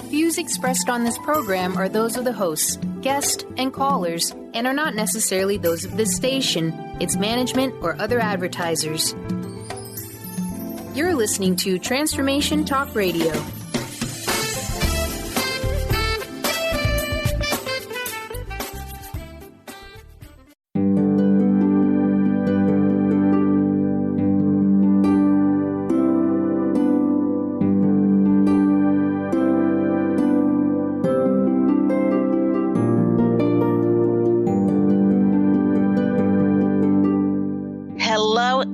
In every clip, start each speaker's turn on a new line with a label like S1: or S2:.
S1: Views expressed on this program are those of the hosts, guests, and callers, and are not necessarily those of this station, its management, or other advertisers. You're listening to Transformation Talk Radio.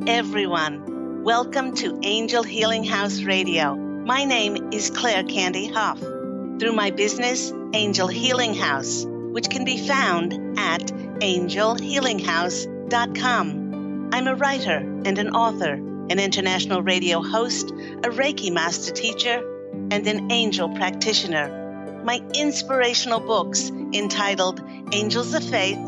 S2: Everyone, welcome to Angel Healing House Radio. My name is Candy Hough. Through my business, Angel Healing House, which can be found at angelhealinghouse.com. I'm a writer and an author, an international radio host, a Reiki master teacher, and an angel practitioner. My inspirational books entitled Angels of Faith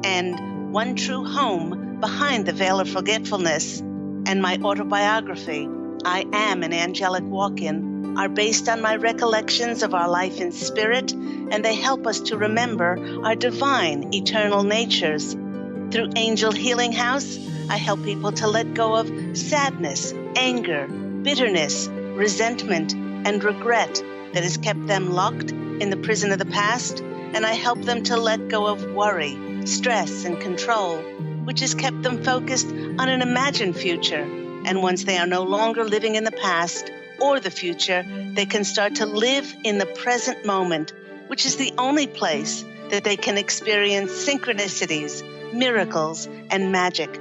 S2: and One True Home Behind the Veil of Forgetfulness, and my autobiography, I Am an Angelic Walk-In, are based on my recollections of our life in spirit, and they help us to remember our divine, eternal natures. Through Angel Healing House, I help people to let go of sadness, anger, bitterness, resentment, and regret that has kept them locked in the prison of the past, and I help them to let go of worry, stress, and control, which has kept them focused on an imagined future. And once they are no longer living in the past or the future, they can start to live in the present moment, which is the only place that they can experience synchronicities, miracles, and magic.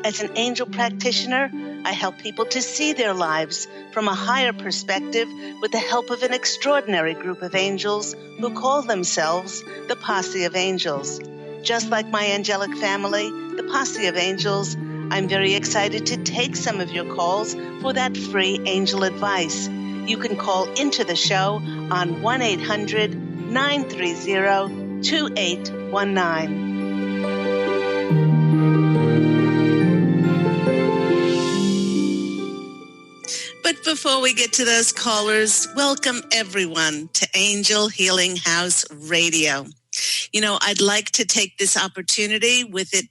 S2: As an angel practitioner, I help people to see their lives from a higher perspective with the help of an extraordinary group of angels who call themselves the Posse of Angels. Just like my angelic family, the Posse of Angels, I'm very excited to take some of your calls for that free angel advice. You can call into the show on 1-800-930-2819. But before we get to those callers, welcome everyone to Angel Healing House Radio. You know, I'd like to take this opportunity, with it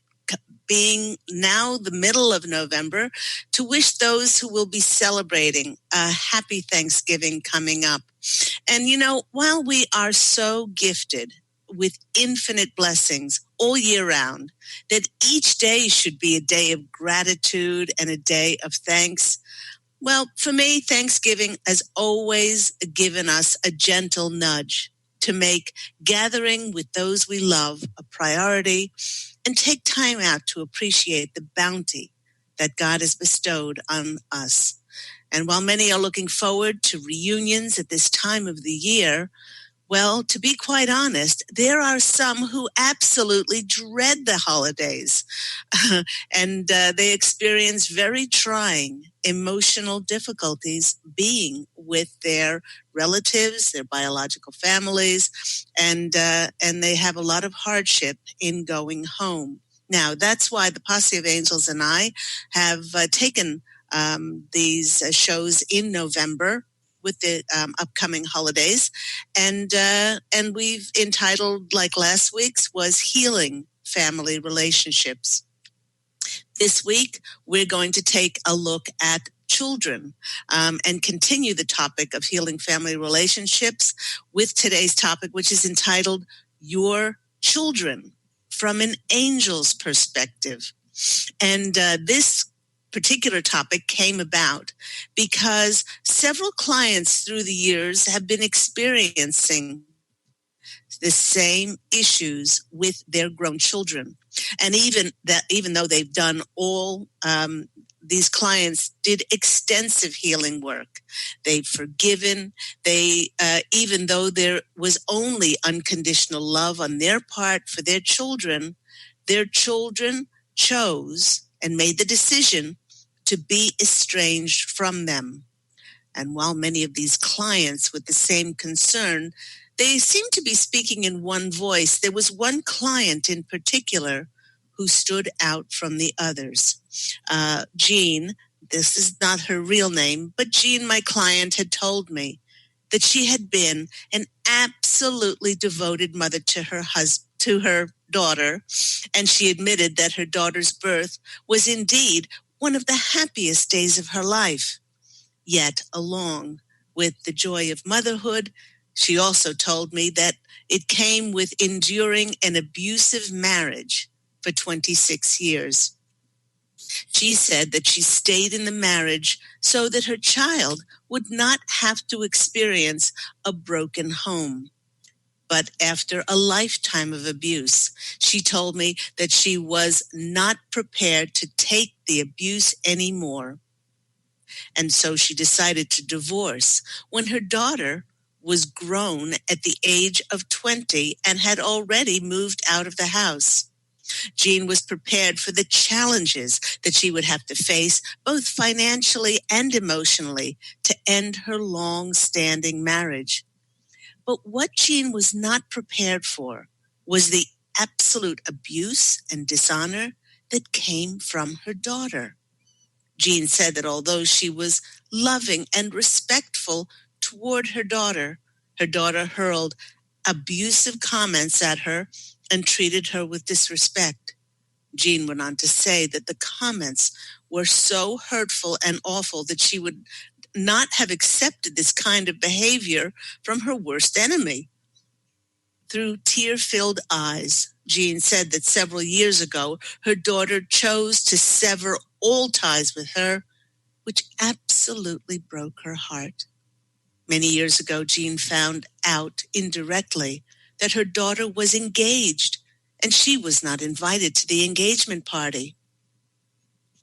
S2: being now the middle of November, to wish those who will be celebrating a happy Thanksgiving coming up. And, you know, while we are so gifted with infinite blessings all year round, that each day should be a day of gratitude and a day of thanks. Well, for me, Thanksgiving has always given us a gentle nudge to make gathering with those we love a priority and take time out to appreciate the bounty that God has bestowed on us. And while many are looking forward to reunions at this time of the year, well, to be quite honest, there are some who absolutely dread the holidays and they experience very trying emotional difficulties being with their relatives, their biological families, and they have a lot of hardship in going home. Now, that's why the Posse of Angels and I have taken these shows in November with the upcoming holidays, and we've entitled, like last week's was Healing Family Relationships. This week, we're going to take a look at children and continue the topic of healing family relationships with today's topic, which is entitled Your Children from an Angel's Perspective. And this particular topic came about because several clients through the years have been experiencing the same issues with their grown children. And even though they've done all, these clients did extensive healing work. They've forgiven. Even though there was only unconditional love on their part for their children chose and made the decision to be estranged from them. And while many of these clients with the same concern, they seem to be speaking in one voice, there was one client in particular who stood out from the others. Jean, this is not her real name, but Jean, my client, had told me that she had been an absolutely devoted mother to her daughter, and she admitted that her daughter's birth was indeed one of the happiest days of her life. Yet, along with the joy of motherhood, she also told me that it came with enduring an abusive marriage for 26 years. She said that she stayed in the marriage so that her child would not have to experience a broken home. But after a lifetime of abuse, she told me that she was not prepared to take the abuse anymore. And so she decided to divorce when her daughter was grown at the age of 20 and had already moved out of the house. Jean was prepared for the challenges that she would have to face, both financially and emotionally, to end her long-standing marriage. But what Jean was not prepared for was the absolute abuse and dishonor that came from her daughter. Jean said that although she was loving and respectful toward her daughter hurled abusive comments at her and treated her with disrespect. Jean went on to say that the comments were so hurtful and awful that she would not have accepted this kind of behavior from her worst enemy. Through tear-filled eyes, Jean said that several years ago, her daughter chose to sever all ties with her, which absolutely broke her heart. Many years ago, Jean found out indirectly that her daughter was engaged, and she was not invited to the engagement party.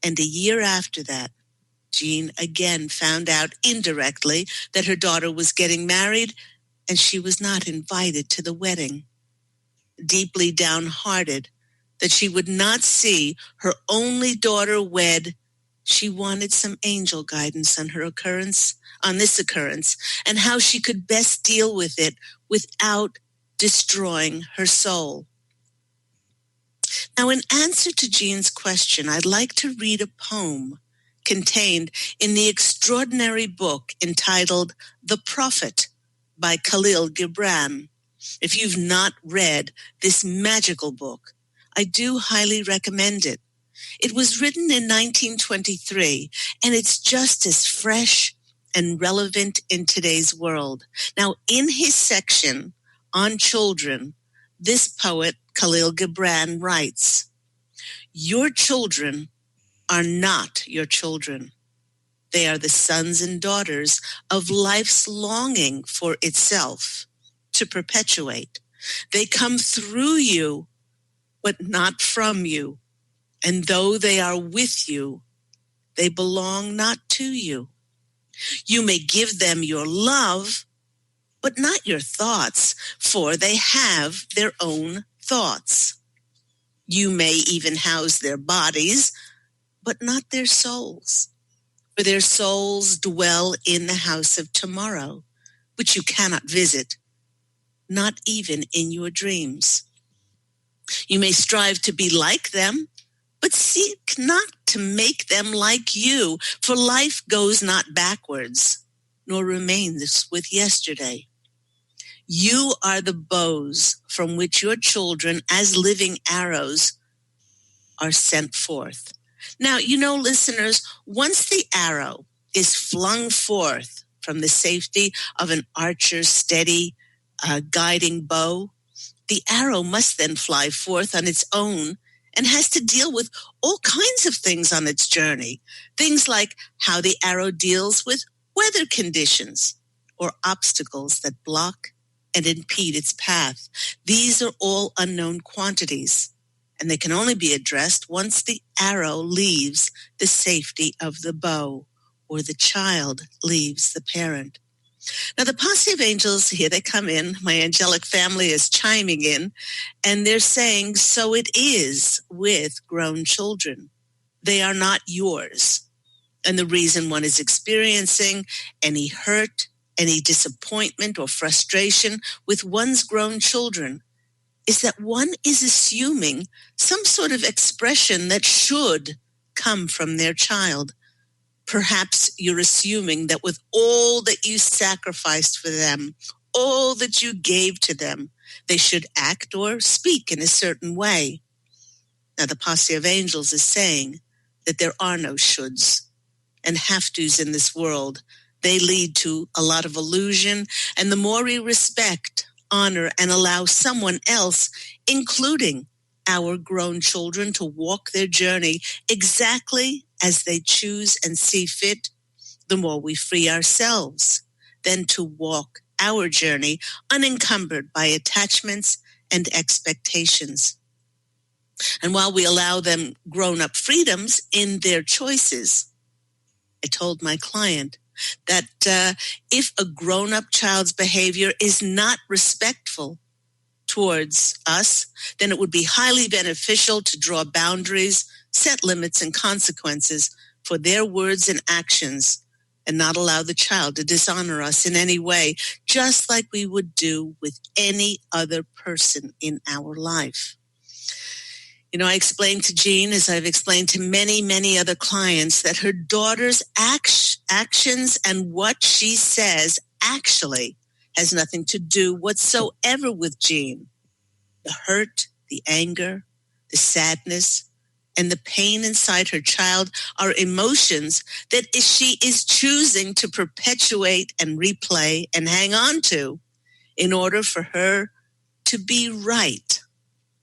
S2: And a year after that, Jean again found out indirectly that her daughter was getting married, and she was not invited to the wedding. Deeply downhearted that she would not see her only daughter wed, she wanted some angel guidance on this occurrence, and how she could best deal with it without destroying her soul. Now, in answer to Jean's question, I'd like to read a poem contained in the extraordinary book entitled The Prophet by Khalil Gibran. If you've not read this magical book, I do highly recommend it. It was written in 1923, and it's just as fresh and relevant in today's world. Now, in his section on children, this poet, Khalil Gibran, writes, "Your children are not your children. They are the sons and daughters of life's longing for itself to perpetuate. They come through you, but not from you. And though they are with you, they belong not to you. You may give them your love, but not your thoughts, for they have their own thoughts. You may even house their bodies, but not their souls. For their souls dwell in the house of tomorrow, which you cannot visit, not even in your dreams. You may strive to be like them, but seek not to make them like you, for life goes not backwards, nor remains with yesterday. You are the bows from which your children, as living arrows, are sent forth." Now, listeners, once the arrow is flung forth from the safety of an archer's steady guiding bow, the arrow must then fly forth on its own and has to deal with all kinds of things on its journey. Things like how the arrow deals with weather conditions or obstacles that block and impede its path. These are all unknown quantities, and they can only be addressed once the arrow leaves the safety of the bow or the child leaves the parent. Now, the Posse of Angels, here they come in. My angelic family is chiming in, and they're saying, so it is with grown children. They are not yours. And the reason one is experiencing any hurt, any disappointment or frustration with one's grown children is that one is assuming some sort of expression that should come from their child. Perhaps you're assuming that with all that you sacrificed for them, all that you gave to them, they should act or speak in a certain way. Now, the Posse of Angels is saying that there are no shoulds and have-tos in this world. They lead to a lot of illusion, and the more we respect, honor, and allow someone else, including our grown children, to walk their journey exactly as they choose and see fit, the more we free ourselves then to walk our journey unencumbered by attachments and expectations. And while we allow them grown-up freedoms in their choices, I told my client that if a grown-up child's behavior is not respectful towards us, then it would be highly beneficial to draw boundaries, set limits and consequences for their words and actions, and not allow the child to dishonor us in any way, just like we would do with any other person in our life. You know, I explained to Jean, as I've explained to many, many other clients, that her daughter's actions and what she says actually has nothing to do whatsoever with Jean. The hurt, the anger, the sadness, and the pain inside her child are emotions that she is choosing to perpetuate and replay and hang on to in order for her to be right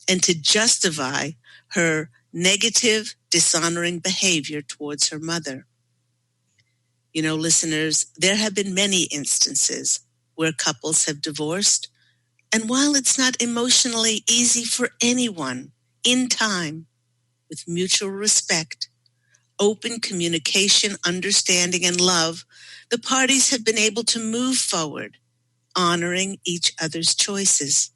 S2: and to justify her negative, dishonoring behavior towards her mother. You know, listeners, there have been many instances where couples have divorced, and while it's not emotionally easy for anyone, in time, with mutual respect, open communication, understanding, and love, the parties have been able to move forward, honoring each other's choices.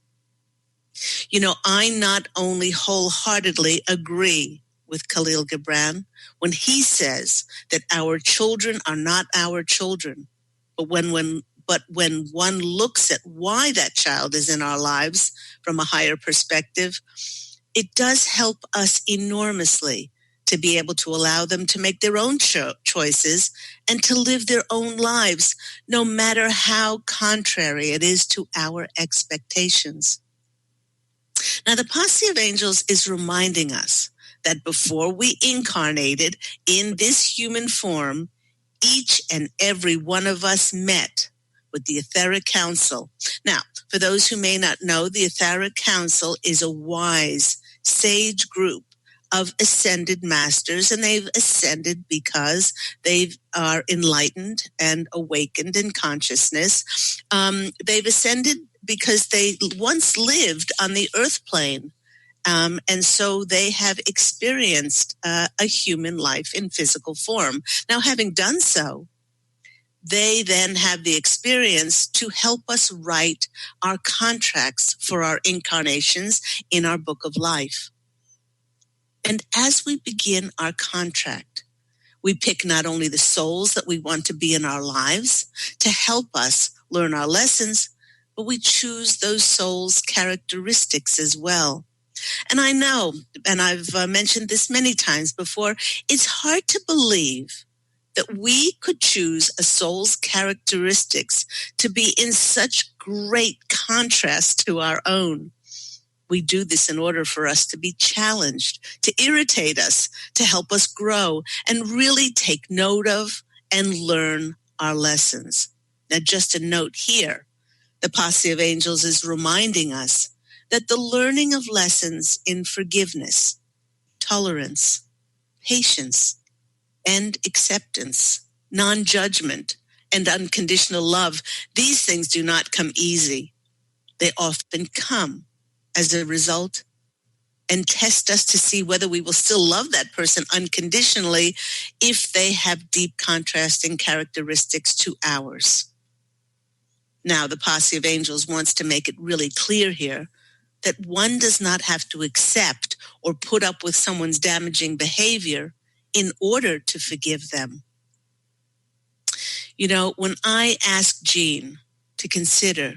S2: You know, I not only wholeheartedly agree with Khalil Gibran when he says that our children are not our children, but when one looks at why that child is in our lives from a higher perspective, it does help us enormously to be able to allow them to make their own choices and to live their own lives, no matter how contrary it is to our expectations. Now, the Posse of Angels is reminding us that before we incarnated in this human form, each and every one of us met with the Etheric Council. Now, for those who may not know, the Etheric Council is a wise, sage group of ascended masters, and they've ascended because they are enlightened and awakened in consciousness. They've ascended because they once lived on the earth plane. And so they have experienced a human life in physical form. Now, having done so, they then have the experience to help us write our contracts for our incarnations in our book of life. And as we begin our contract, we pick not only the souls that we want to be in our lives to help us learn our lessons, but we choose those souls' characteristics as well. And I know, and I've mentioned this many times before, it's hard to believe that we could choose a soul's characteristics to be in such great contrast to our own. We do this in order for us to be challenged, to irritate us, to help us grow, and really take note of and learn our lessons. Now, just a note here, the Posse of Angels is reminding us that the learning of lessons in forgiveness, tolerance, patience, and acceptance, non-judgment, and unconditional love, these things do not come easy. They often come as a result and test us to see whether we will still love that person unconditionally if they have deep contrasting characteristics to ours. Now, the Posse of Angels wants to make it really clear here that one does not have to accept or put up with someone's damaging behavior in order to forgive them. You know, when I asked Jean to consider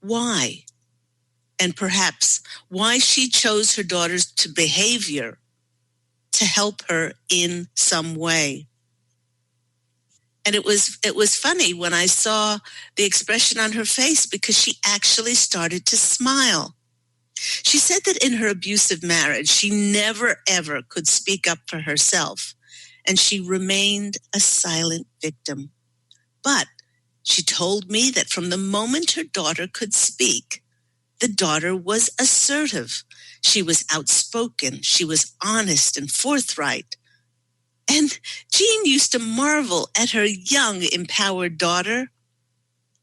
S2: why, and perhaps why she chose her daughter's behavior to help her in some way, And it was funny when I saw the expression on her face because she actually started to smile. She said that in her abusive marriage, she never, ever could speak up for herself, and she remained a silent victim. But she told me that from the moment her daughter could speak, the daughter was assertive. She was outspoken. She was honest and forthright. And Jean used to marvel at her young, empowered daughter,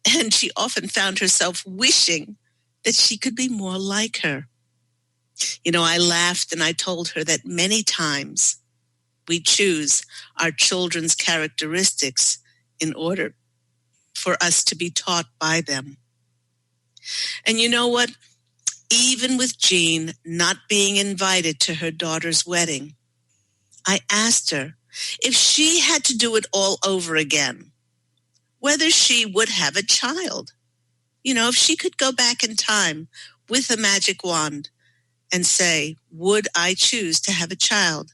S2: and she often found herself wishing that she could be more like her. I laughed and I told her that many times we choose our children's characteristics in order for us to be taught by them. And you know what? Even with Jean not being invited to her daughter's wedding, I asked her if she had to do it all over again, whether she would have a child. If she could go back in time with a magic wand and say, would I choose to have a child?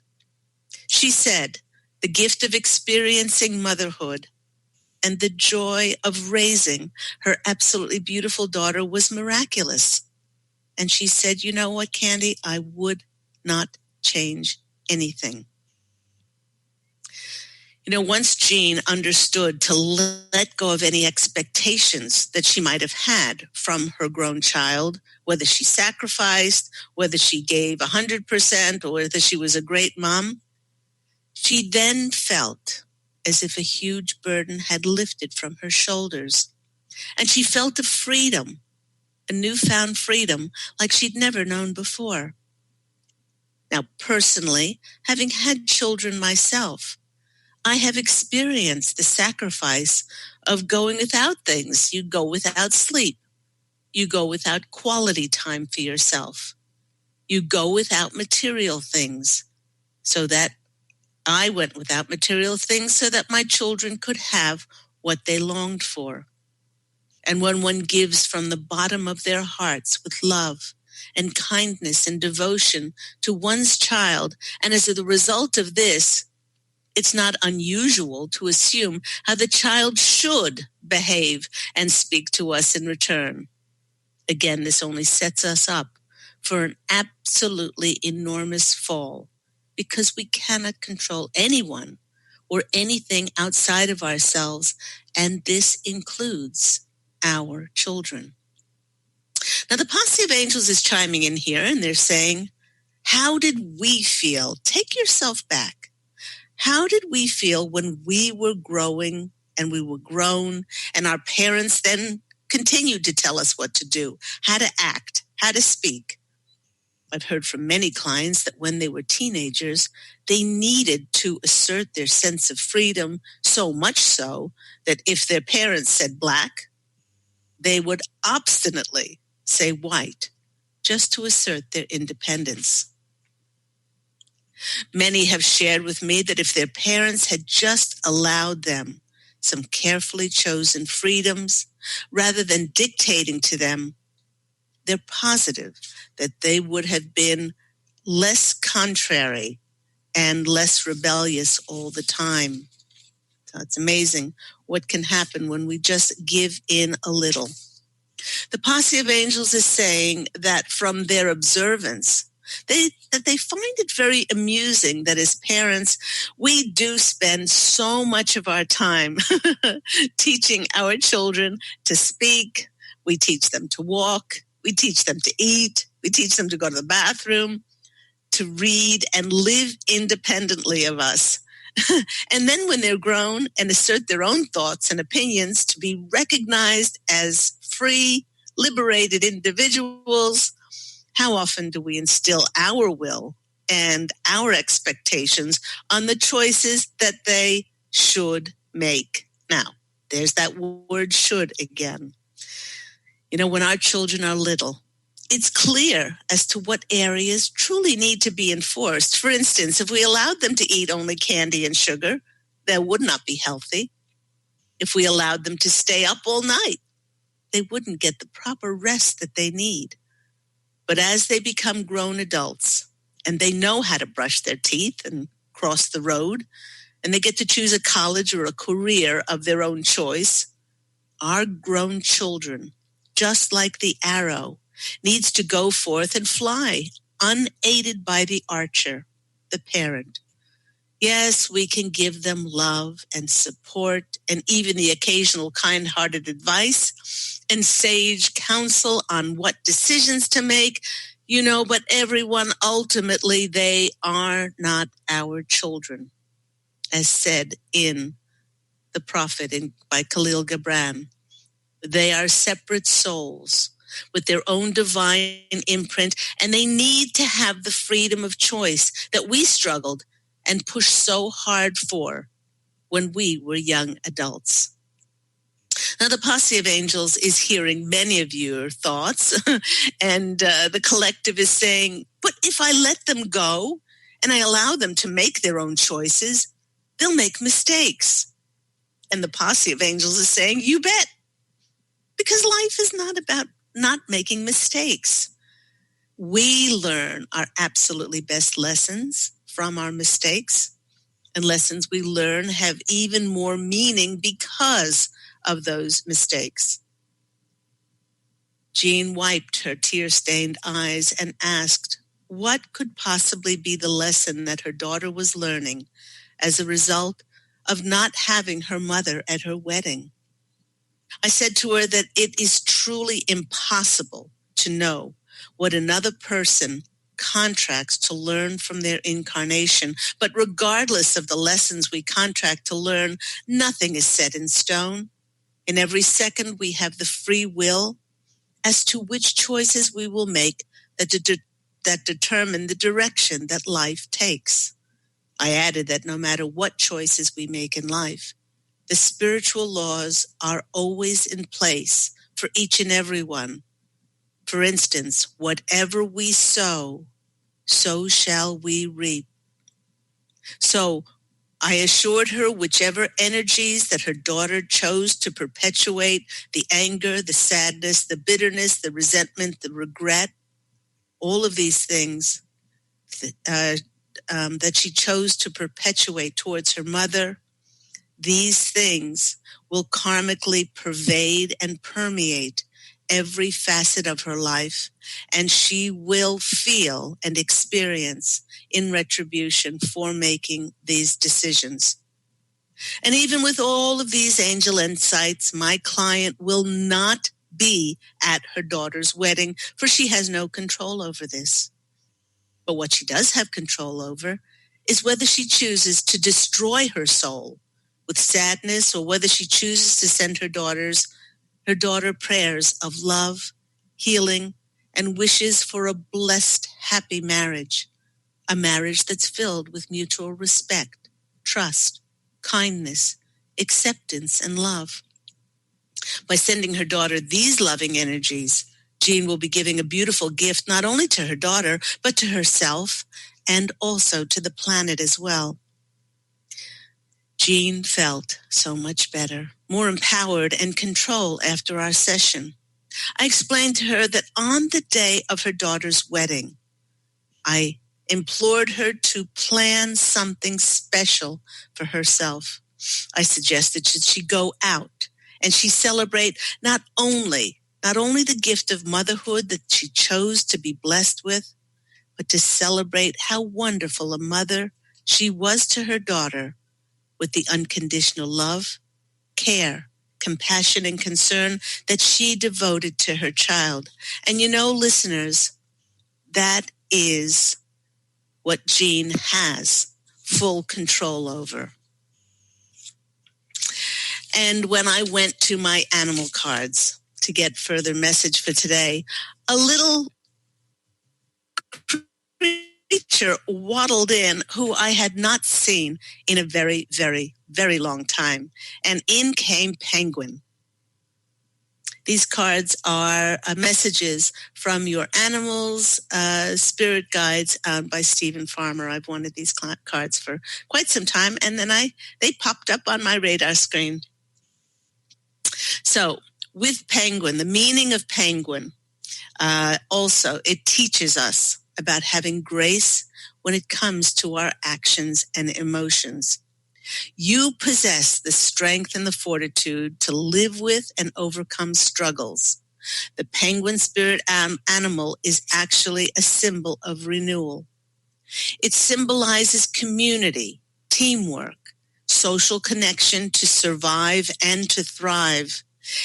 S2: She said, the gift of experiencing motherhood and the joy of raising her absolutely beautiful daughter was miraculous. And she said, you know what, Candy? I would not change anything. Once Jean understood to let go of any expectations that she might have had from her grown child, whether she sacrificed, whether she gave 100%, or whether she was a great mom, she then felt as if a huge burden had lifted from her shoulders. And she felt a freedom, a newfound freedom like she'd never known before. Now, personally, having had children myself, I have experienced the sacrifice of going without things. You go without sleep. You go without quality time for yourself. You go without material things. So that I went without material things so that my children could have what they longed for. And when one gives from the bottom of their hearts with love and kindness and devotion to one's child, and as a result of this, it's not unusual to assume how the child should behave and speak to us in return. Again, this only sets us up for an absolutely enormous fall because we cannot control anyone or anything outside of ourselves, and this includes our children. Now, the Posse of Angels is chiming in here, and they're saying, how did we feel? Take yourself back. How did we feel when we were growing and we were grown and our parents then continued to tell us what to do, how to act, how to speak? I've heard from many clients that when they were teenagers, they needed to assert their sense of freedom, so much so that if their parents said black, they would obstinately say white just to assert their independence. Many have shared with me that if their parents had just allowed them some carefully chosen freedoms rather than dictating to them, they're positive that they would have been less contrary and less rebellious all the time. So it's amazing what can happen when we just give in a little. The Posse of Angels is saying that from their observance, they find it very amusing that as parents, we do spend so much of our time teaching our children to speak. We teach them to walk. We teach them to eat. We teach them to go to the bathroom, to read, and live independently of us. And then when they're grown and assert their own thoughts and opinions to be recognized as free, liberated individuals, how often do we instill our will and our expectations on the choices that they should make? Now, there's that word should again. When our children are little, it's clear as to what areas truly need to be enforced. For instance, if we allowed them to eat only candy and sugar, that would not be healthy. If we allowed them to stay up all night, they wouldn't get the proper rest that they need. But as they become grown adults and they know how to brush their teeth and cross the road and they get to choose a college or a career of their own choice. Our grown children, just like the arrow, needs to go forth and fly, unaided by the archer, the parent. Yes, we can give them love and support and even the occasional kind-hearted advice and sage counsel on what decisions to make, but everyone, ultimately, they are not our children, as said in The Prophet by Khalil Gibran. They are separate souls with their own divine imprint, and they need to have the freedom of choice that we struggled and pushed so hard for when we were young adults. Now, the Posse of Angels is hearing many of your thoughts, and the collective is saying, but if I let them go and I allow them to make their own choices, they'll make mistakes. And the Posse of Angels is saying, you bet, because life is not about not making mistakes. We learn our absolutely best lessons from our mistakes, and lessons we learn have even more meaning because of those mistakes. Jean wiped her tear-stained eyes and asked, what could possibly be the lesson that her daughter was learning as a result of not having her mother at her wedding? I said to her that it is truly impossible to know what another person contracts to learn from their incarnation. But regardless of the lessons we contract to learn, nothing is set in stone. In every second, we have the free will as to which choices we will make that determine the direction that life takes. I added that no matter what choices we make in life, the spiritual laws are always in place for each and every one. For instance, whatever we sow, so shall we reap. So I assured her whichever energies that her daughter chose to perpetuate, the anger, the sadness, the bitterness, the resentment, the regret, all of these things that she chose to perpetuate towards her mother, these things will karmically pervade and permeate every facet of her life, and she will feel and experience in retribution for making these decisions. And even with all of these angel insights, my client will not be at her daughter's wedding, for she has no control over this. But what she does have control over is whether she chooses to destroy her soul with sadness, or whether she chooses to send her daughter prayers of love, healing, and wishes for a blessed, happy marriage, a marriage that's filled with mutual respect, trust, kindness, acceptance, and love. By sending her daughter these loving energies, Jean will be giving a beautiful gift not only to her daughter, but to herself and also to the planet as well. Jean felt so much better, more empowered and control after our session. I explained to her that on the day of her daughter's wedding, I implored her to plan something special for herself. I suggested that she go out and she celebrate not only the gift of motherhood that she chose to be blessed with, but to celebrate how wonderful a mother she was to her daughter, with the unconditional love, care, compassion, and concern that she devoted to her child. And listeners, that is what Jean has full control over. And when I went to my animal cards to get further message for today, a little creature waddled in who I had not seen in a very, very, very long time. And in came Penguin. These cards are messages from your animals, spirit guides by Stephen Farmer. I've wanted these cards for quite some time, and then they popped up on my radar screen. So with Penguin, the meaning of Penguin, also it teaches us about having grace when it comes to our actions and emotions. You possess the strength and the fortitude to live with and overcome struggles. The penguin spirit animal is actually a symbol of renewal. It symbolizes community, teamwork, social connection to survive and to thrive.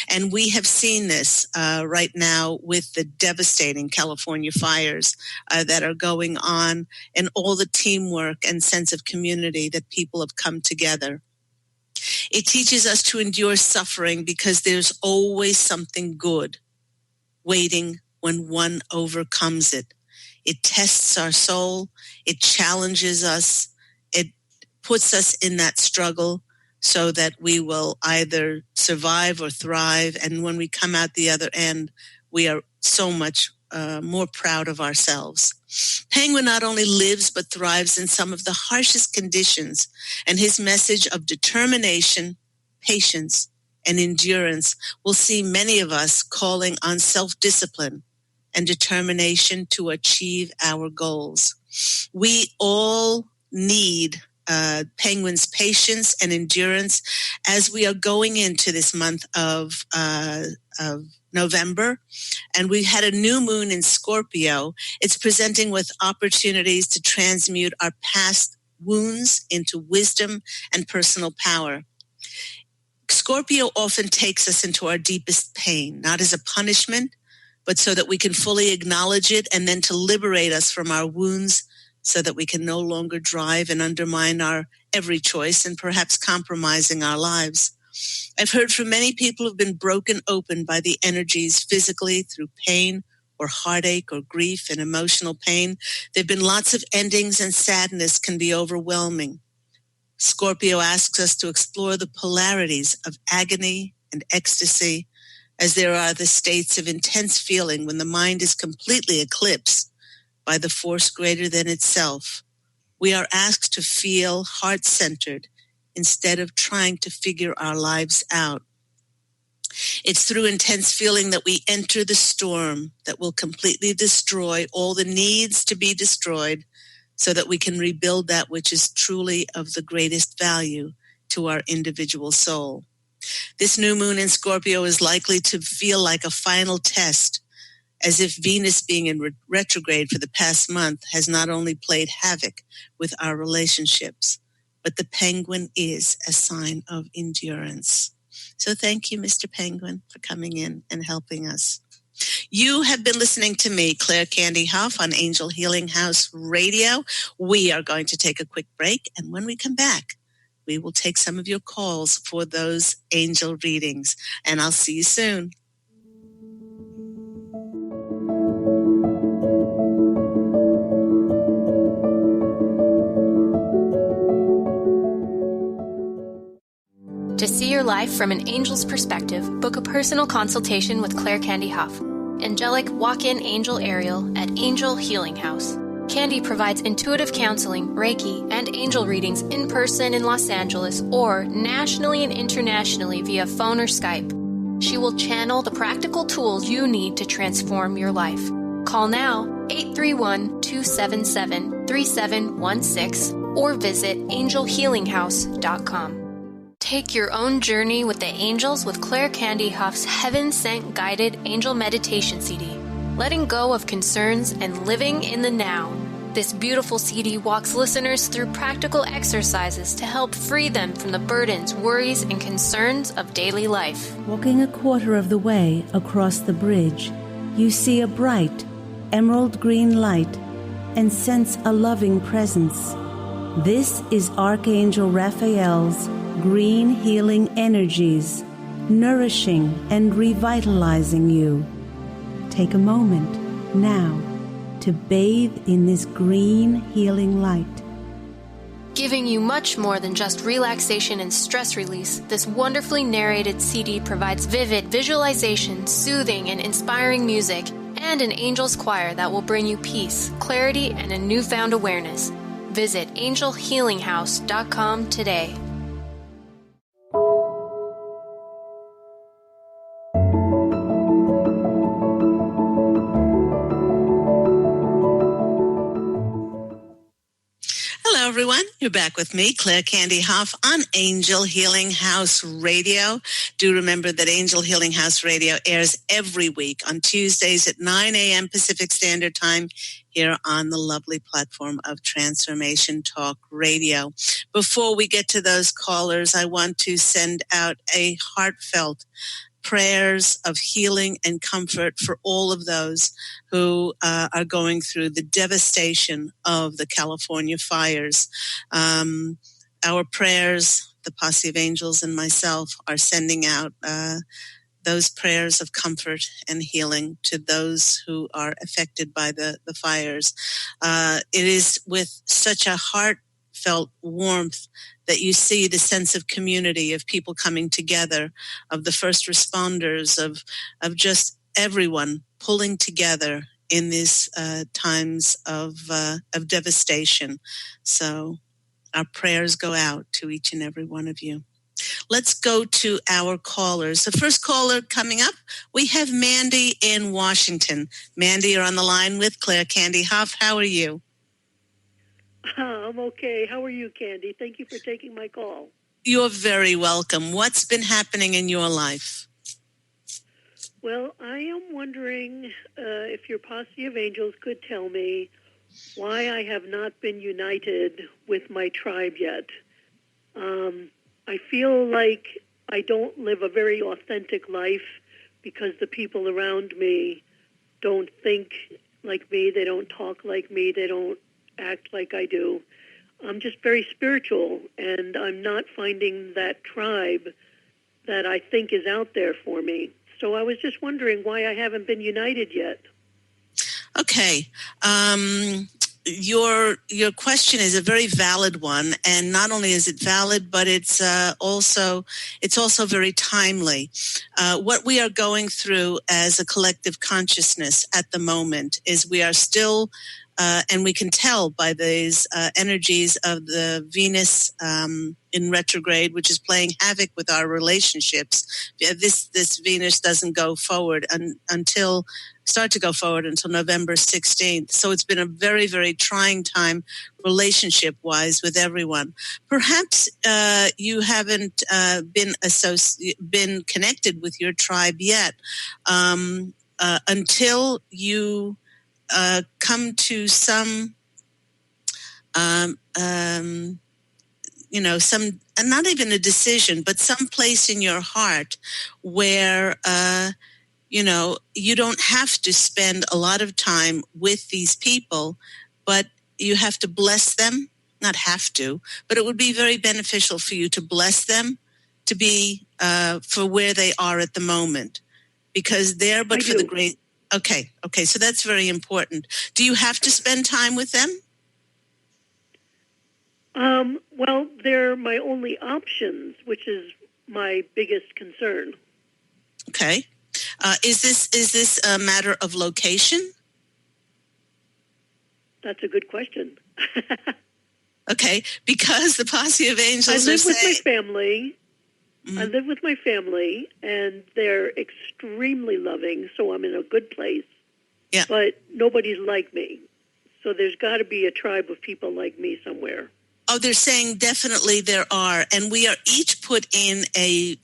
S2: And we have seen this right now with the devastating California fires that are going on, and all the teamwork and sense of community that people have come together. It teaches us to endure suffering because there's always something good waiting when one overcomes it. It tests our soul. It challenges us. It puts us in that struggle so that we will either survive or thrive. And when we come out the other end, we are so much more proud of ourselves. Penguin not only lives but thrives in some of the harshest conditions, and his message of determination, patience, and endurance will see many of us calling on self-discipline and determination to achieve our goals. We all need Penguin's patience and endurance as we are going into this month of November. And we had a new moon in Scorpio. It's presenting with opportunities to transmute our past wounds into wisdom and personal power. Scorpio often takes us into our deepest pain, not as a punishment, but so that we can fully acknowledge it and then to liberate us from our wounds so that we can no longer drive and undermine our every choice and perhaps compromising our lives. I've heard from many people who've been broken open by the energies physically through pain or heartache or grief and emotional pain. There have been lots of endings, and sadness can be overwhelming. Scorpio asks us to explore the polarities of agony and ecstasy, as there are the states of intense feeling when the mind is completely eclipsed by the force greater than itself. We are asked to feel heart-centered instead of trying to figure our lives out. It's through intense feeling that we enter the storm that will completely destroy all the needs to be destroyed so that we can rebuild that which is truly of the greatest value to our individual soul. This new moon in Scorpio is likely to feel like a final test, as if Venus being in retrograde for the past month has not only played havoc with our relationships, but the penguin is a sign of endurance. So thank you, Mr. Penguin, for coming in and helping us. You have been listening to me, Claire Candy Hough, on Angel Healing House Radio. We are going to take a quick break, and when we come back, we will take some of your calls for those angel readings, and I'll see you soon.
S1: To see your life from an angel's perspective, book a personal consultation with Claire Candy Hough, angelic walk-in angel Ariel at Angel Healing House. Candy provides intuitive counseling, Reiki, and angel readings in person in Los Angeles or nationally and internationally via phone or Skype. She will channel the practical tools you need to transform your life. Call now 831-277-3716 or visit angelhealinghouse.com. Take your own journey with the angels with Claire Candy Hough's Heaven Sent Guided Angel Meditation CD, letting go of concerns and living in the now. This beautiful CD walks listeners through practical exercises to help free them from the burdens, worries, and concerns of daily life.
S3: Walking a quarter of the way across the bridge, you see a bright, emerald green light and sense a loving presence. This is Archangel Raphael's green healing energies, nourishing and revitalizing you. Take a moment now to bathe in this green healing light.
S1: Giving you much more than just relaxation and stress release, this wonderfully narrated CD provides vivid visualization, soothing and inspiring music, and an angel's choir that will bring you peace, clarity, and a newfound awareness. Visit angelhealinghouse.com today.
S2: Hello, everyone. You're back with me, Claire Candy Hough, on Angel Healing House Radio. Do remember that Angel Healing House Radio airs every week on Tuesdays at 9 a.m. Pacific Standard Time here on the lovely platform of Transformation Talk Radio. Before we get to those callers, I want to send out a heartfelt prayers of healing and comfort for all of those who are going through the devastation of the California fires. Our prayers, the Posse of Angels and myself, are sending out those prayers of comfort and healing to those who are affected by the fires. It is with such a heartfelt warmth that you see the sense of community, of people coming together, of the first responders, of just everyone pulling together in these times of devastation. So our prayers go out to each and every one of you. Let's go to our callers. The first caller coming up, we have Mandy in Washington. Mandy, you're on the line with Claire Candy Hough. How are you?
S4: I'm okay. How are you, Candy? Thank you for taking my call.
S2: You're very welcome. What's been happening in your life?
S4: Well, I am wondering if your Posse of Angels could tell me why I have not been united with my tribe yet. I feel like I don't live a very authentic life because the people around me don't think like me, they don't talk like me, they don't act like I do. I'm just very spiritual, and I'm not finding that tribe that I think is out there for me. So I was just wondering why I haven't been united yet.
S2: Okay. Your question is a very valid one, and not only is it valid, but it's also very timely. What we are going through as a collective consciousness at the moment is we are still, and we can tell by these energies of the Venus in retrograde, which is playing havoc with our relationships. This Venus doesn't go forward until November 16th. So it's been a very, very trying time relationship-wise with everyone. Perhaps you haven't been connected with your tribe yet until you come to some, some, not even a decision, but some place in your heart where, you don't have to spend a lot of time with these people, but you have to bless them. Not have to, but it would be very beneficial for you to bless them to be for where they are at the moment, because they're but for the great. Okay. So that's very important. Do you have to spend time with them?
S4: Well, they're my only options, which is my biggest concern.
S2: Okay. Is this a matter of location?
S4: That's a good question.
S2: Okay, because the Posse of Angels
S4: I live with my family. Mm-hmm. I live with my family, and they're extremely loving, so I'm in a good place.
S2: Yeah.
S4: But nobody's like me. So there's got to be a tribe of people like me somewhere.
S2: Oh, they're saying definitely there are, and we are each put in a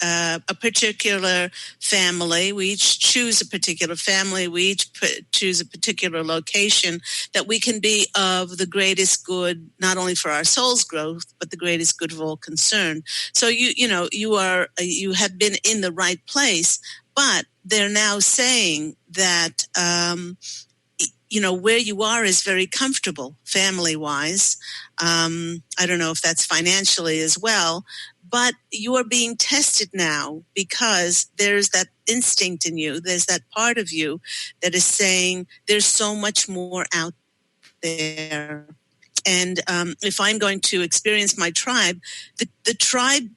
S2: particular family. We each choose a particular family. We each choose a particular location that we can be of the greatest good, not only for our soul's growth, but the greatest good of all concerned. So you have been in the right place, but they're now saying that where you are is very comfortable family-wise. I don't know if that's financially as well, but you are being tested now because there's that instinct in you. There's that part of you that is saying there's so much more out there. And if I'm going to experience my tribe, the tribe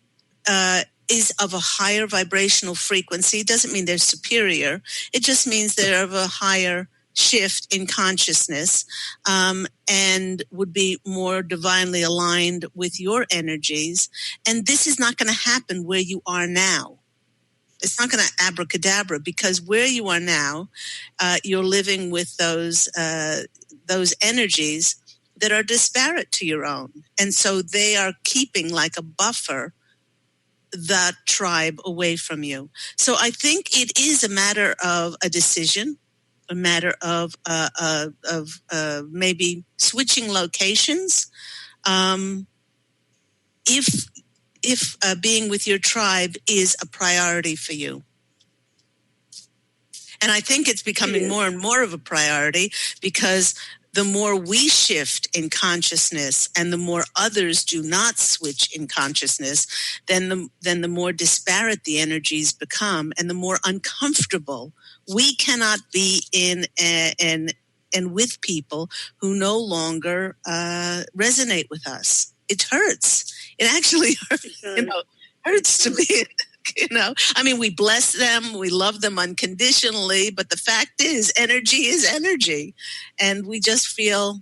S2: is of a higher vibrational frequency. It doesn't mean they're superior. It just means they're of a higher shift in consciousness and would be more divinely aligned with your energies. And this is not going to happen where you are now. It's not going to abracadabra, because where you are now, you're living with those energies that are disparate to your own. And so they are keeping, like a buffer, that tribe away from you. So I think it is a matter of a decision, a matter of maybe switching locations. If being with your tribe is a priority for you. And I think it's becoming more and more of a priority, because the more we shift in consciousness and the more others do not switch in consciousness, then the more disparate the energies become and the more uncomfortable we cannot be in and with people who no longer resonate with us. It hurts. It actually hurts, hurts to be. I mean, we bless them, we love them unconditionally, but the fact is, energy is energy. And we just feel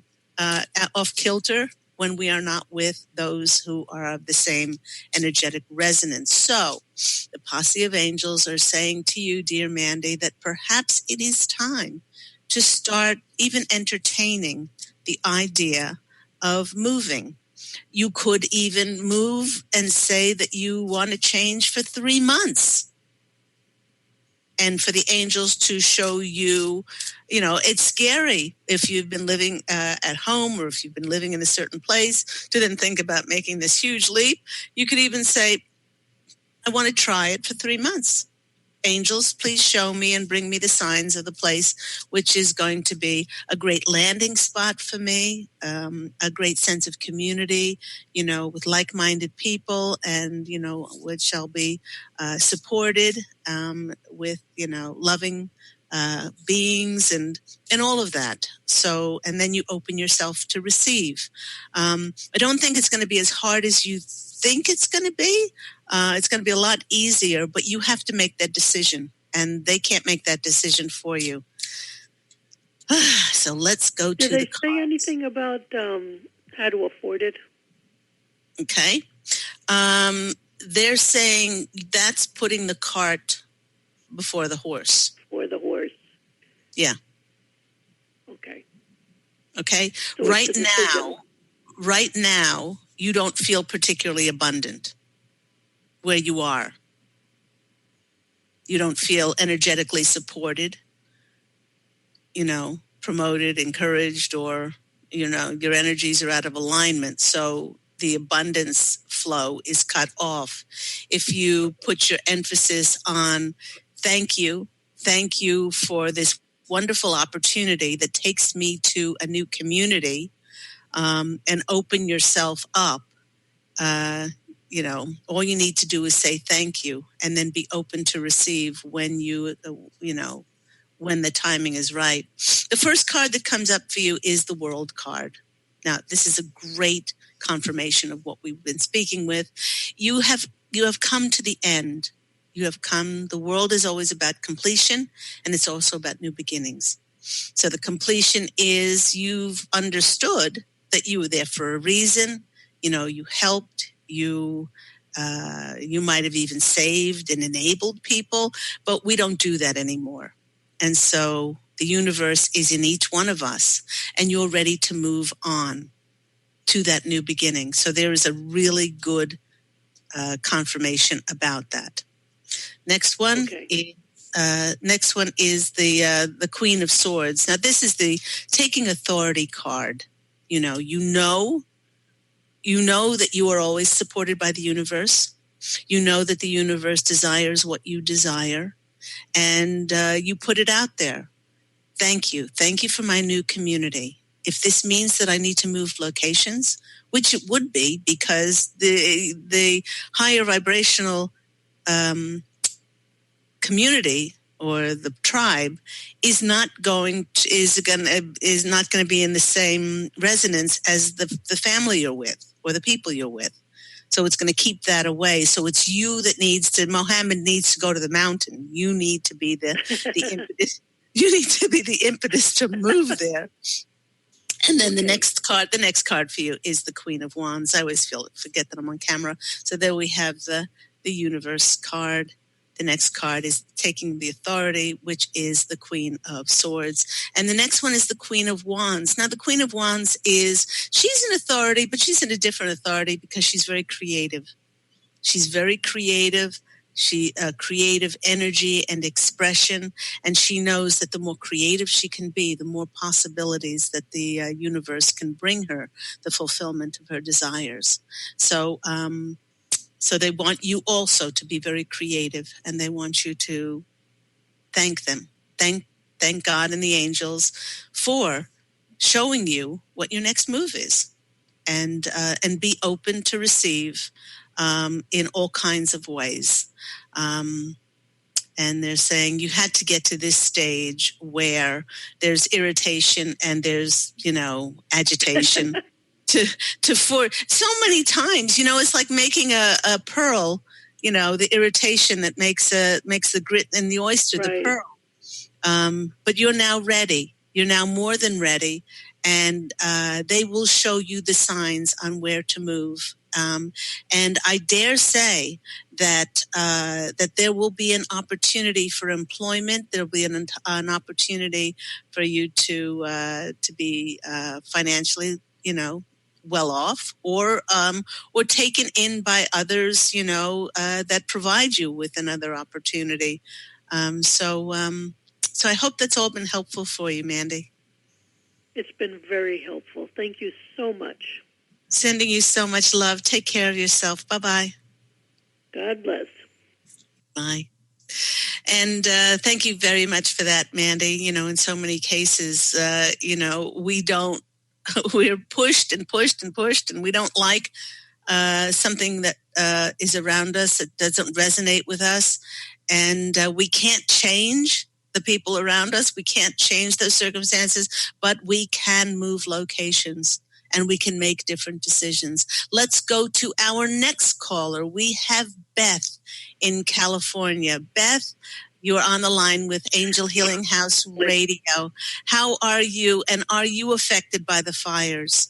S2: off kilter when we are not with those who are of the same energetic resonance. So the Posse of Angels are saying to you, dear Mandy, that perhaps it is time to start even entertaining the idea of moving. You could even move and say that you want to change for 3 months. And for the angels to show you, it's scary if you've been living at home or if you've been living in a certain place to then think about making this huge leap. You could even say, I want to try it for 3 months. Angels, please show me and bring me the signs of the place, which is going to be a great landing spot for me, a great sense of community, with like-minded people, and, which shall be supported with, loving beings and all of that. So, and then you open yourself to receive. I don't think it's going to be as hard as you think it's going to be. It's going to be a lot easier, but you have to make that decision, and they can't make that decision for you. So let's go to the cards.
S4: Do they say anything about how to afford it?
S2: Okay. They're saying that's putting the cart before the horse.
S4: Before the horse.
S2: Yeah. Okay. So right now, you don't feel particularly abundant where you are. You don't feel energetically supported, promoted, encouraged, or, your energies are out of alignment. So the abundance flow is cut off. If you put your emphasis on thank you for this wonderful opportunity that takes me to a new community, and open yourself up, all you need to do is say thank you, and then be open to receive when when the timing is right. The first card that comes up for you is the World card. Now, this is a great confirmation of what we've been speaking with. You have come to the end. You have come. The world is always about completion, and it's also about new beginnings. So the completion is you've understood that you were there for a reason. You helped. You might have even saved and enabled people, but we don't do that anymore. And so the universe is in each one of us, and you're ready to move on to that new beginning. So there is a really good confirmation about that. Next one is the Queen of Swords. Now this is the taking authority card. You know that you are always supported by the universe. You know that the universe desires what you desire, and you put it out there. Thank you. Thank you for my new community. If this means that I need to move locations, which it would be, because the higher vibrational community or the tribe is not going to be in the same resonance as the family you're with or the people you're with. So it's going to keep that away. So it's you that Mohammed needs to go to the mountain. You need to be the impetus. You need to be the impetus to move there. And then the next card for you is the Queen of Wands. I always forget that I'm on camera. So there we have the universe card. The next card is taking the authority, which is the Queen of Swords. And the next one is the Queen of Wands. Now, the Queen of Wands she's an authority, but she's in a different authority because she's very creative. She's very creative. She creative energy and expression, and she knows that the more creative she can be, the more possibilities that the universe can bring her, the fulfillment of her desires. So they want you also to be very creative, and they want you to thank them, thank God and the angels for showing you what your next move is, and be open to receive in all kinds of ways. And they're saying you had to get to this stage where there's irritation and there's, agitation for so many times, it's like making a pearl, the irritation that makes the grit in the oyster,
S4: right.
S2: The pearl. But you're now ready. You're now more than ready. And they will show you the signs on where to move. And I dare say that there will be an opportunity for employment. There will be an opportunity for you to be financially, well off, or taken in by others, that provide you with another opportunity. So I hope that's all been helpful for you, Mandy.
S4: It's been very helpful. Thank you so much.
S2: Sending you so much love. Take care of yourself. Bye-bye.
S4: God bless.
S2: Bye. And thank you very much for that, Mandy. In so many cases, we're pushed and pushed and pushed, and we don't like something that is around us that doesn't resonate with us. And we can't change the people around us. We can't change those circumstances, but we can move locations. And we can make different decisions. Let's go to our next caller. We have Beth in California. Beth, you're on the line with Angel Healing House Radio. How are you, and are you affected by the fires?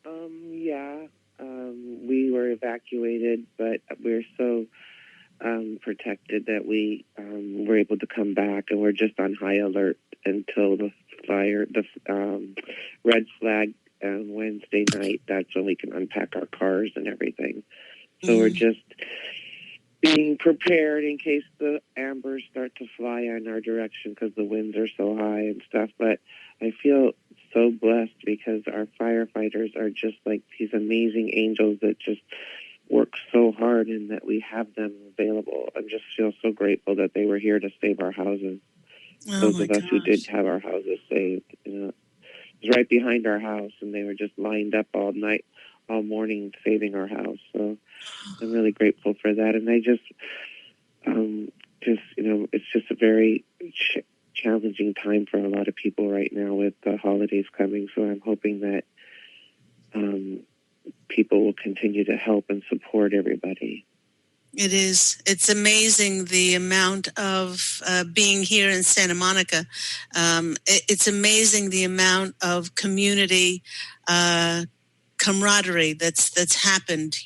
S5: Yeah, we were evacuated, but we're so protected that we were able to come back, and we're just on high alert until the red flag Wednesday night. That's when we can unpack our cars and everything. So we're just being prepared in case the ambers start to fly in our direction because the winds are so high and stuff. But I feel so blessed because our firefighters are just like these amazing angels that just work so hard, and that we have them available. I just feel so grateful that they were here to save our houses. Those of us who did have our houses saved, it was right behind our house, and they were just lined up all morning, saving our house. So I'm really grateful for that. And I just it's just a very challenging time for a lot of people right now with the holidays coming. So I'm hoping that people will continue to help and support everybody.
S2: It is. It's amazing the amount of being here in Santa Monica. It's amazing the amount of community camaraderie that's happened.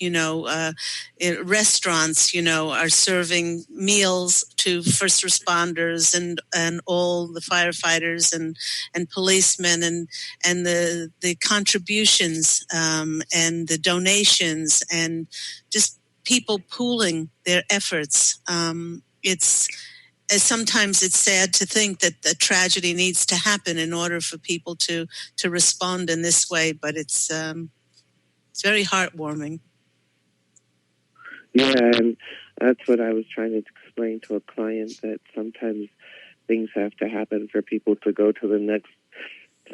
S2: Restaurants, are serving meals to first responders and all the firefighters and policemen and the contributions and the donations and just people pooling their efforts. Sometimes it's sad to think that the tragedy needs to happen in order for people to respond in this way, but it's very heartwarming.
S5: Yeah, and that's what I was trying to explain to a client, that sometimes things have to happen for people to go to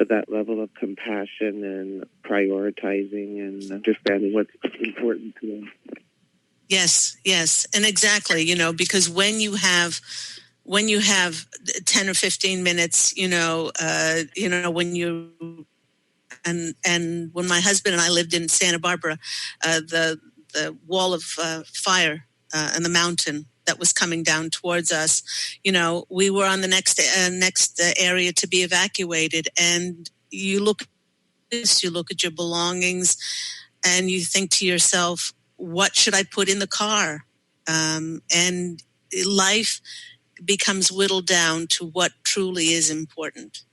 S5: that level of compassion and prioritizing and understanding what's important to them.
S2: Yes, and exactly, because when you have 10 or 15 minutes, when you and when my husband and I lived in Santa Barbara, the wall of fire and the mountain that was coming down towards us, we were on the next area to be evacuated, and you look at your belongings, and you think to yourself, what should I put in the car? and life becomes whittled down to what truly is important.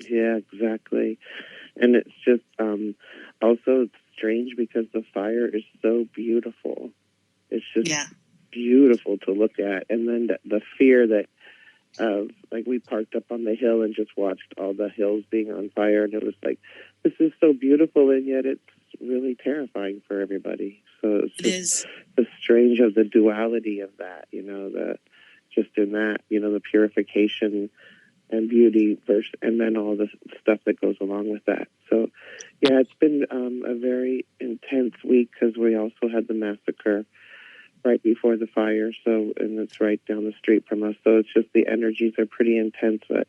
S5: Yeah, exactly. And it's just also it's strange because the fire is so beautiful. It's just beautiful to look at. And then the fear that like we parked up on the hill and just watched all the hills being on fire, and it was like, this is so beautiful, and yet it's really terrifying for everybody. So it's just the strange of the duality of that, the just in that, the purification and beauty versus, and then all the stuff that goes along with that. So, yeah, it's been a very intense week because we also had the massacre right before the fire. So, and it's right down the street from us. So it's just the energies are pretty intense. But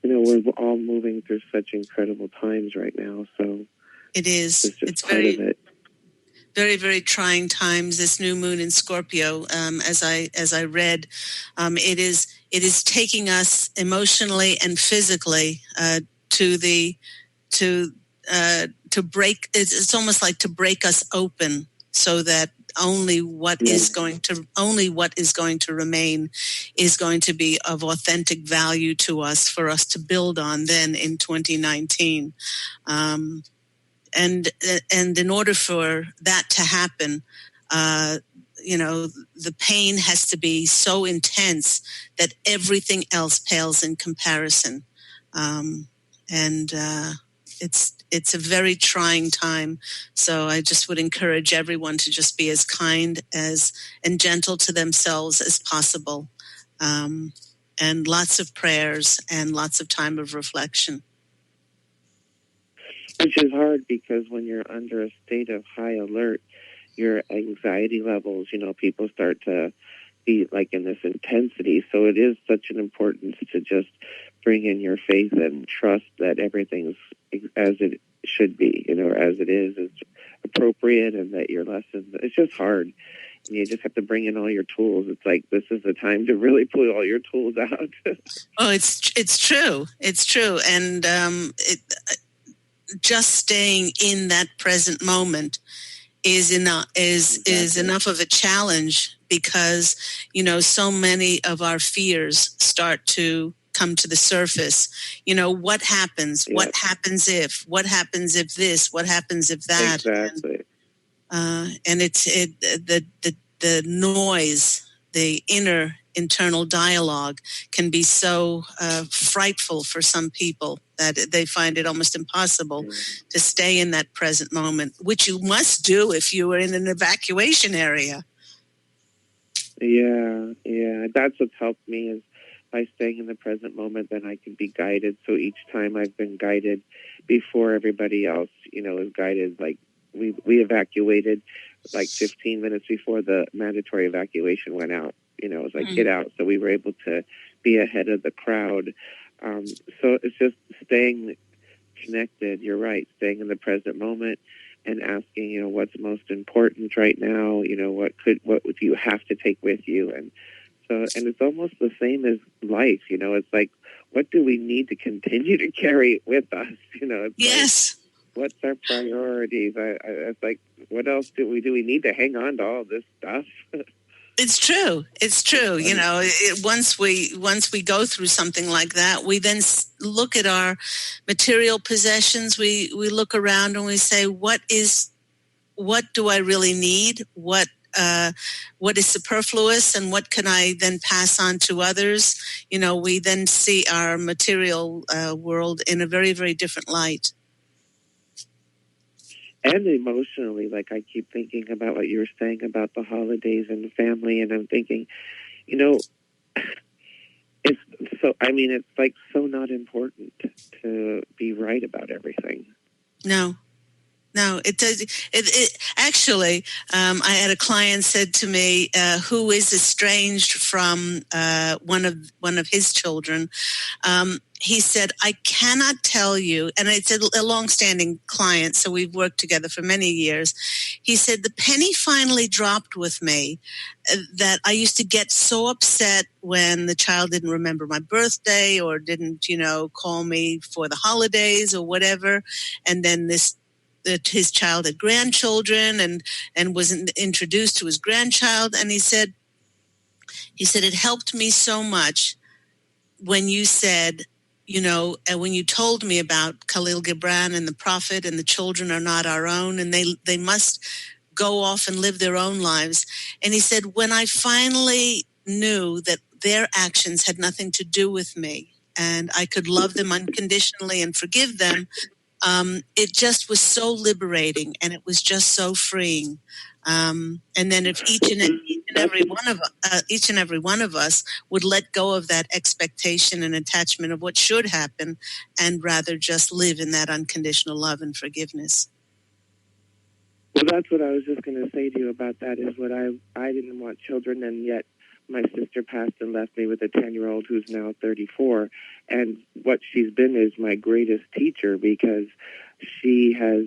S5: we're all moving through such incredible times right now. So
S2: it is.
S5: It's part of it.
S2: Very, very trying times. This new moon in Scorpio, as I read, it is taking us emotionally and physically to break. It's almost like to break us open, so that only what is going to remain is going to be of authentic value to us, for us to build on then in 2019. And in order for that to happen, the pain has to be so intense that everything else pales in comparison. It's a very trying time. So I just would encourage everyone to just be as kind and gentle to themselves as possible. And lots of prayers and lots of time of reflection.
S5: Which is hard because when you're under a state of high alert, your anxiety levels, people start to be like in this intensity. So it is such an importance to just bring in your faith and trust that everything's as it should be, or as it is appropriate, and that your lessons, it's just hard. And you just have to bring in all your tools. It's like, this is the time to really pull all your tools out.
S2: Oh, it's true. It's true. And just staying in that present moment is enough of a challenge, because so many of our fears start to come to the surface. What happens? What happens if? What happens if this? What happens if that?
S5: Exactly.
S2: And it's the noise, the internal dialogue can be so frightful for some people that they find it almost impossible to stay in that present moment, which you must do if you are in an evacuation area.
S5: Yeah. That's what's helped me, is by staying in the present moment, then I can be guided. So each time I've been guided before everybody else, is guided. Like we evacuated like 15 minutes before the mandatory evacuation went out. It was like, get out. So we were able to be ahead of the crowd. So it's just staying connected. You're right. Staying in the present moment and asking, what's most important right now? What would you have to take with you? And it's almost the same as life. It's like, what do we need to continue to carry with us? It's
S2: yes.
S5: Like, what's our priorities? It's like, what else do we do? We need to hang on to all this stuff.
S2: It's true. It's true. Once we go through something like that, we then look at our material possessions. We look around and we say, what do I really need? What is superfluous, and what can I then pass on to others? We then see our material world in a very, very different light.
S5: And emotionally, like I keep thinking about what you were saying about the holidays and the family, and I'm thinking, it's like so not important to be right about everything.
S2: No, it does. It actually, I had a client said to me, who is estranged from one of his children. He said, I cannot tell you, and it's a long-standing client, so we've worked together for many years. He said, the penny finally dropped with me that I used to get so upset when the child didn't remember my birthday or didn't, call me for the holidays or whatever. And then this his child had grandchildren and was introduced to his grandchild. And he said, it helped me so much when you said, and when you told me about Khalil Gibran and the prophet and the children are not our own and they must go off and live their own lives. And he said, when I finally knew that their actions had nothing to do with me and I could love them unconditionally and forgive them, it just was so liberating and it was just so freeing. And then if each and every one of us would let go of that expectation and attachment of what should happen and rather just live in that unconditional love and forgiveness.
S5: Well, that's what I was just going to say to you about that, is what I didn't want children, and yet my sister passed and left me with a 10-year-old who's now 34. And what she's been is my greatest teacher, because she has,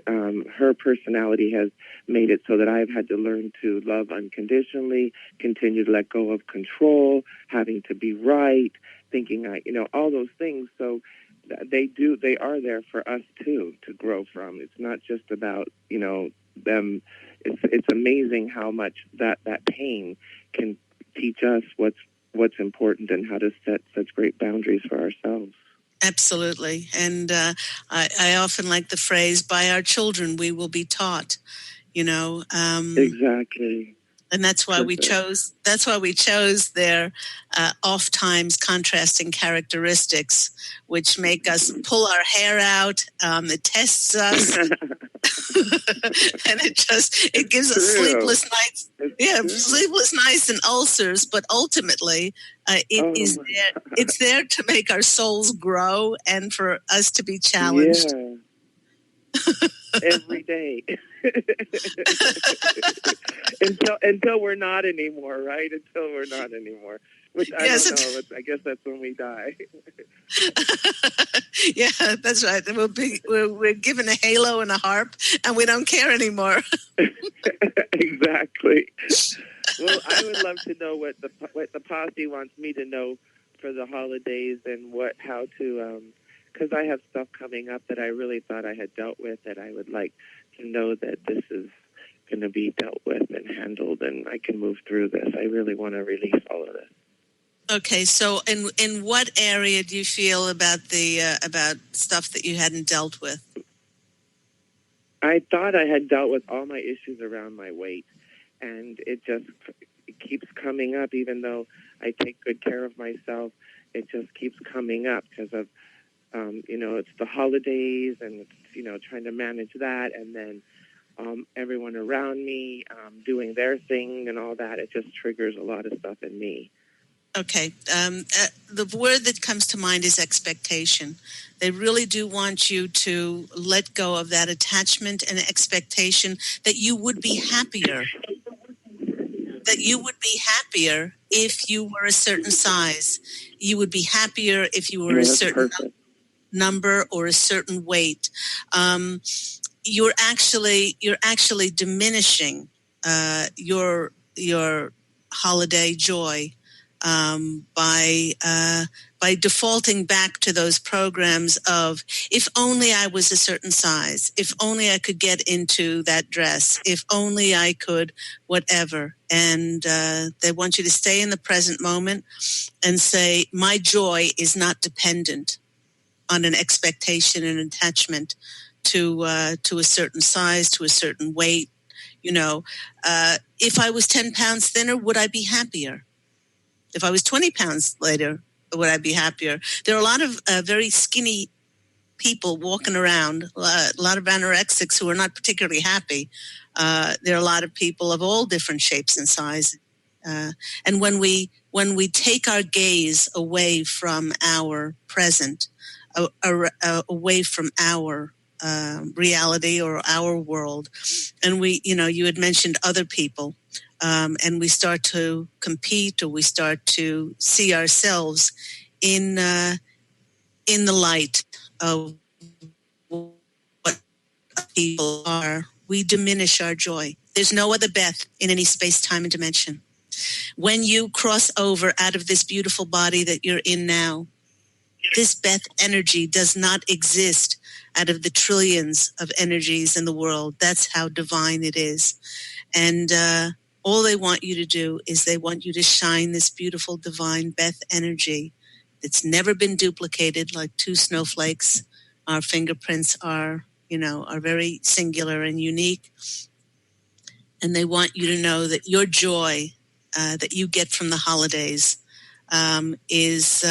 S5: her personality has made it so that I've had to learn to love unconditionally, continue to let go of control, having to be right, thinking all those things. So they are there for us too to grow from. It's not just about them. It's amazing how much that pain can teach us what's important and how to set such great boundaries for ourselves.
S2: Absolutely. And I often like the phrase, by our children we will be taught.
S5: Exactly.
S2: And that's why we chose their oft-times contrasting characteristics, which make us pull our hair out. It tests us, and it gives us sleepless nights. Sleepless nights and ulcers. But ultimately, it's there to make our souls grow and for us to be challenged.
S5: Yeah. Every day. until we're not anymore, right? Until we're not anymore. Which I don't know. I guess that's when we die.
S2: Yeah, that's right. We're given a halo and a harp, and we don't care anymore.
S5: Exactly. Well, I would love to know what the posse wants me to know for the holidays, and how to. Because I have stuff coming up that I really thought I had dealt with, that I would like to know that this is going to be dealt with and handled, and I can move through this. I really want to release all of this.
S2: Okay, so in what area do you feel about about stuff that you hadn't dealt with?
S5: I thought I had dealt with all my issues around my weight, and it keeps coming up. Even though I take good care of myself, it just keeps coming up because of it's the holidays, and it's trying to manage that, and then everyone around me doing their thing and all that. It just triggers a lot of stuff in me.
S2: Okay. The word that comes to mind is expectation. They really do want you to let go of that attachment and expectation that you would be happier. That you would be happier if you were a certain size. You would be happier if you were a certain number or a certain weight. You're actually diminishing your holiday joy by defaulting back to those programs of, if only I was a certain size, if only I could get into that dress, if only I could whatever. And they want you to stay in the present moment and say, my joy is not dependent on an expectation and attachment to a certain size, to a certain weight. If I was 10 pounds thinner, would I be happier? If I was 20 pounds lighter, would I be happier? There are a lot of very skinny people walking around, a lot of anorexics who are not particularly happy. There are a lot of people of all different shapes and sizes. And when we take our gaze away from our present, away from our reality or our world, and you had mentioned other people, and we start to compete, or we start to see ourselves in the light of what people are, we diminish our joy. There's no other Beth in any space, time, and dimension. When you cross over out of this beautiful body that you're in now, this Beth energy does not exist out of the trillions of energies in the world. That's how divine it is. And all they want you to do is they want you to shine this beautiful divine Beth energy that's never been duplicated, like two snowflakes. Our fingerprints are very singular and unique. And they want you to know that your joy that you get from the holidays is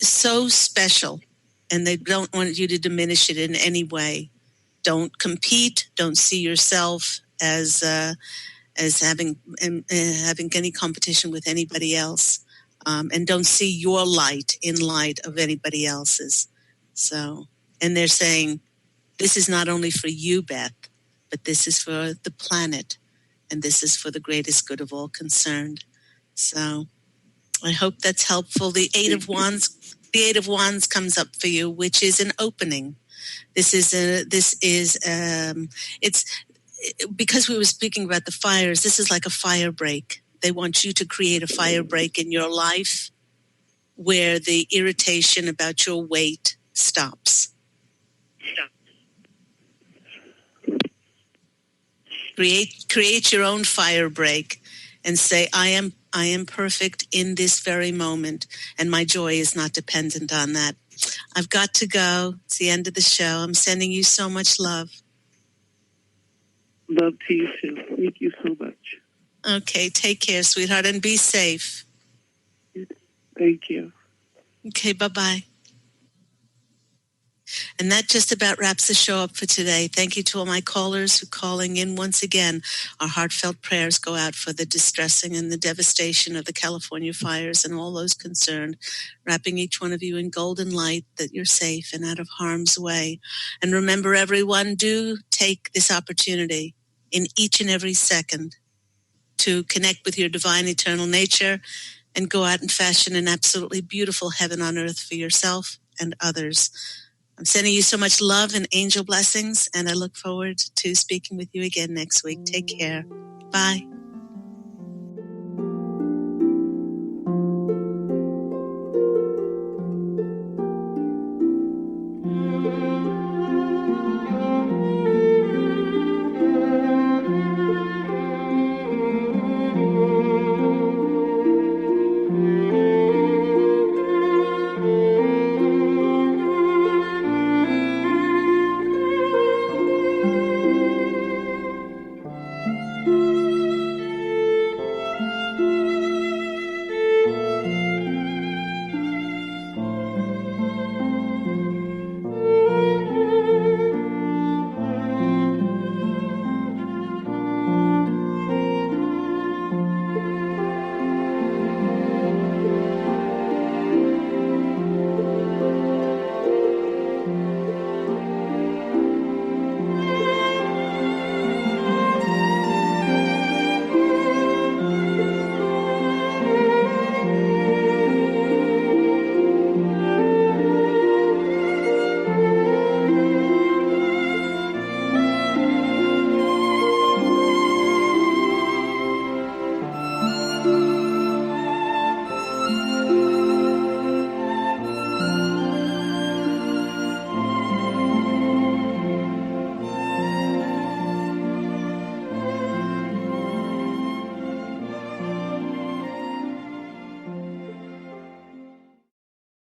S2: so special, and they don't want you to diminish it in any way. Don't compete. Don't see yourself as having any competition with anybody else, and don't see your light in light of anybody else's. So, and they're saying, this is not only for you, Beth, but this is for the planet, and this is for the greatest good of all concerned. So I hope that's helpful. The Eight of Wands comes up for you, which is an opening. It's because we were speaking about the fires. This is like a fire break. They want you to create a fire break in your life where the irritation about your weight stops. Create your own fire break and say, I am perfect in this very moment, and my joy is not dependent on that. I've got to go. It's the end of the show. I'm sending you so much love.
S5: Love to you too. Thank you so much.
S2: Okay, take care, sweetheart, and be safe.
S5: Thank you.
S2: Okay, bye-bye. And that just about wraps the show up for today. Thank you to all my callers for calling in once again. Our heartfelt prayers go out for the distressing and the devastation of the California fires and all those concerned, wrapping each one of you in golden light that you're safe and out of harm's way. And remember, everyone, do take this opportunity in each and every second to connect with your divine eternal nature and go out and fashion an absolutely beautiful heaven on earth for yourself and others. I'm sending you so much love and angel blessings, and I look forward to speaking with you again next week. Take care. Bye.